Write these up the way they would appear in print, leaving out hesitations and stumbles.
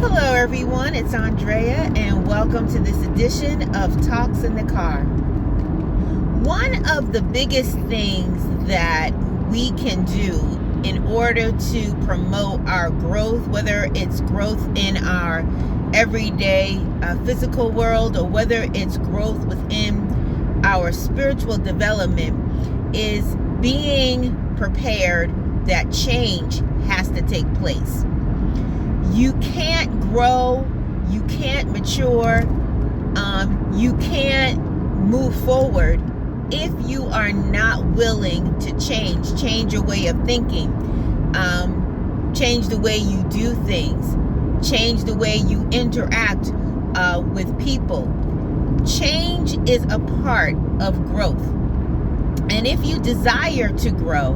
Hello everyone, it's Andrea and welcome to this edition of Talks in the Car. One of the biggest things that we can do in order to promote our growth, whether it's growth in our everyday physical world or whether it's growth within our spiritual development, is being prepared that change has to take place. You can't grow, you can't mature, you can't move forward if you are not willing to change your way of thinking, change the way you do things, change the way you interact with people. Change is a part of growth. And if you desire to grow,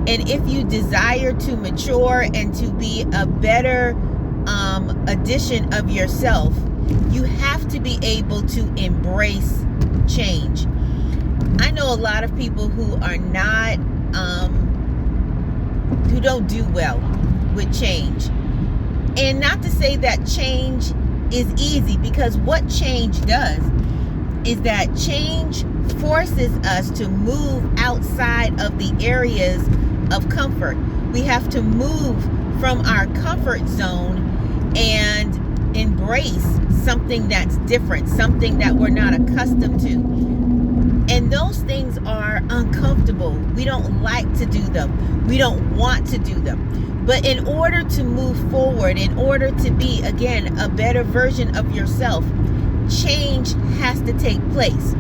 and if you desire to mature and to be a better addition of yourself, you have to be able to embrace change. I know a lot of people who are not, who don't do well with change. And not to say that change is easy, because what change does is that change forces us to move outside of the areas of comfort. We have to move from our comfort zone and embrace something that's different, something that we're not accustomed to. And those things are uncomfortable. We don't like to do them. We don't want to do them. But in order to move forward, in order to be, again, a better version of yourself, change has to take place.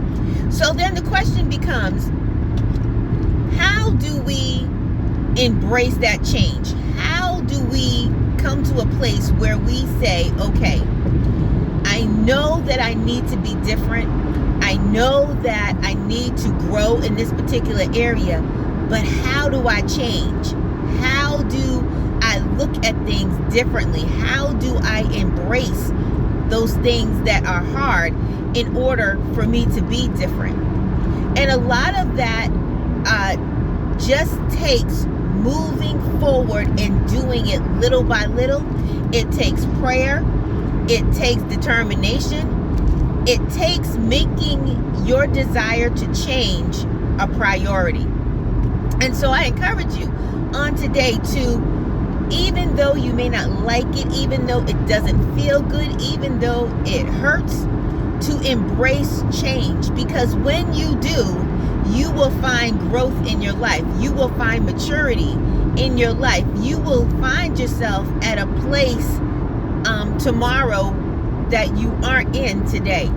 So then the question becomes, how do we embrace that change? How do we come to a place where we say, okay, I know that I need to be different. I know that I need to grow in this particular area, but how do I change? How do I look at things differently? How do I embrace those things that are hard in order for me to be different? And a lot of that just takes moving forward and doing it little by little. It takes prayer. It takes determination. It takes making your desire to change a priority. And so I encourage you on today to, even though you may not like it, even though it doesn't feel good, even though it hurts, to embrace change. Because when you do, you will find growth in your life. You will find maturity in your life. You will find yourself at a place tomorrow that you aren't in today.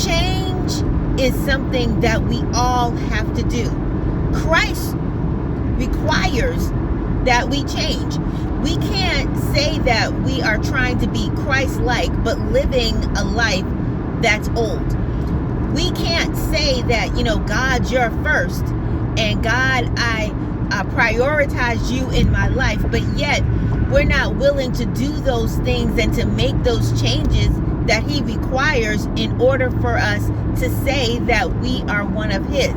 Change is something that we all have to do. Christ requires that we change. We can't say that we are trying to be Christ-like, but living a life that's old. We can't say that, God, you're first, and God, I prioritize you in my life, but yet we're not willing to do those things and to make those changes that he requires in order for us to say that we are one of his.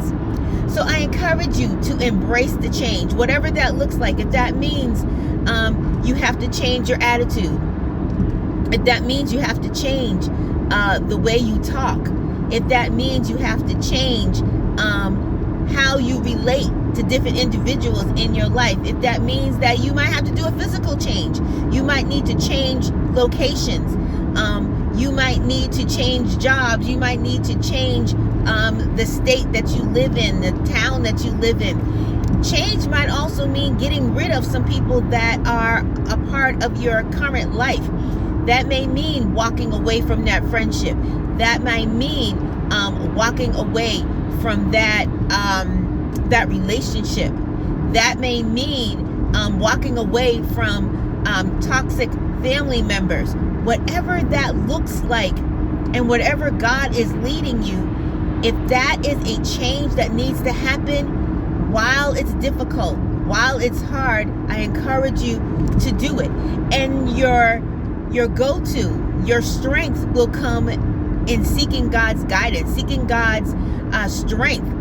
So I encourage you to embrace the change, whatever that looks like. If that means you have to change your attitude, if that means you have to change the way you talk, if that means you have to change how you relate to different individuals in your life, if that means that you might have to do a physical change, you might need to change locations, you might need to change jobs, you might need to change the state that you live in, the town that you live in. Change might also mean getting rid of some people that are a part of your current life. That may mean walking away from that friendship. That might mean walking away from that relationship. That may mean walking away from toxic family members. Whatever that looks like, and whatever God is leading you, if that is a change that needs to happen while it's difficult, while it's hard, I encourage you to do it. And your go-to, your strength will come in seeking God's guidance, seeking God's strength.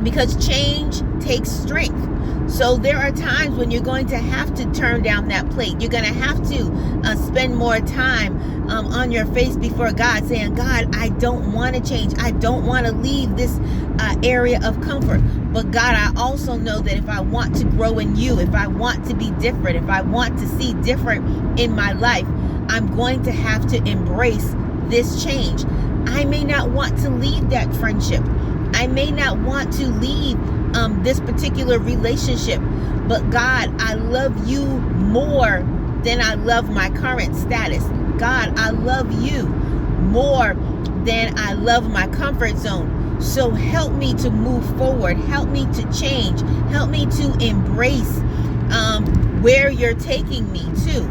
because change takes strength. So there are times when you're going to have to turn down that plate. You're going to have to spend more time on your face before God, saying, God, I don't want to change. I don't want to leave this area of comfort. But God, I also know that if I want to grow in you, if I want to be different, if I want to see different in my life, I'm going to have to embrace this change. I may not want to leave that friendship. I may not want to leave this particular relationship, but God, I love you more than I love my current status. God, I love you more than I love my comfort zone. So help me to move forward. Help me to change. Help me to embrace where you're taking me to,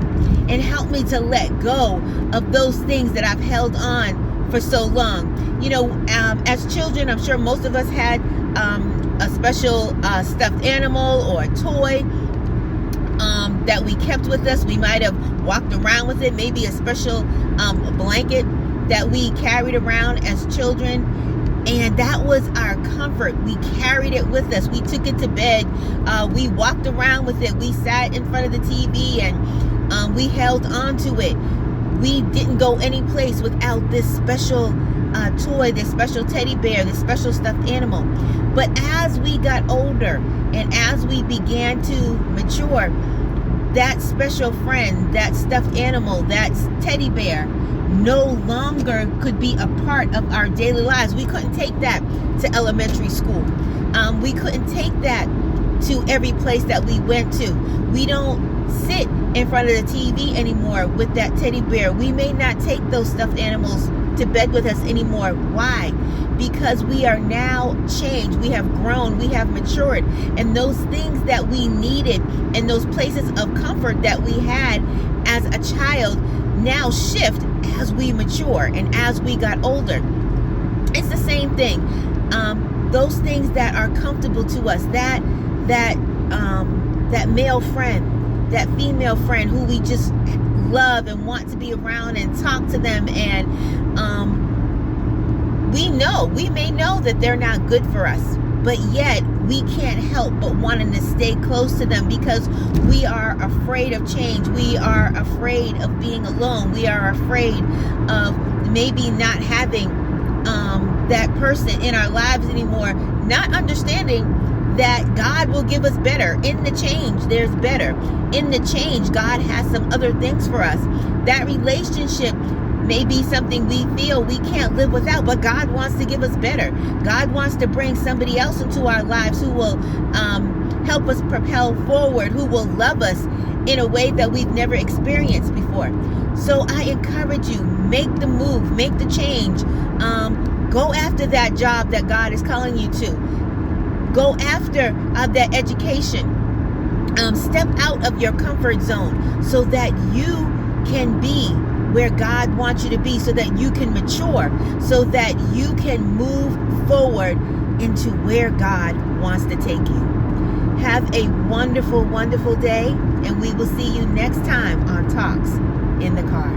and help me to let go of those things that I've held on for so long. You know, as children, I'm sure most of us had a special stuffed animal or a toy that we kept with us. We might have walked around with it, maybe a special blanket that we carried around as children, and that was our comfort. We carried it with us. We took it to bed. We walked around with it. We sat in front of the TV and we held on to it. We didn't go any place without this special toy, this special teddy bear, this special stuffed animal. But as we got older and as we began to mature, that special friend, that stuffed animal, that teddy bear no longer could be a part of our daily lives. We couldn't take that to elementary school. We couldn't take that to every place that we went to. We don't sit in front of the TV anymore with that teddy bear. We may not take those stuffed animals to bed with us anymore. Why? Because we are now changed. We have grown. We have matured. And those things that we needed and those places of comfort that we had as a child now shift as we mature and as we got older. It's the same thing. Those things that are comfortable to us, that male friend, that female friend who we just love and want to be around and talk to them, and we may know that they're not good for us, but yet we can't help but wanting to stay close to them because we are afraid of change. We are afraid of being alone. We are afraid of maybe not having that person in our lives anymore, not understanding that God will give us better. In the change, there's better. In the change, God has some other things for us. That relationship may be something we feel we can't live without, but God wants to give us better. God wants to bring somebody else into our lives who will help us propel forward, who will love us in a way that we've never experienced before. So I encourage you, make the move, make the change. Go after that job that God is calling you to. Go after that education. Step out of your comfort zone so that you can be where God wants you to be, so that you can mature, so that you can move forward into where God wants to take you. Have a wonderful, wonderful day, and we will see you next time on Talks in the Car.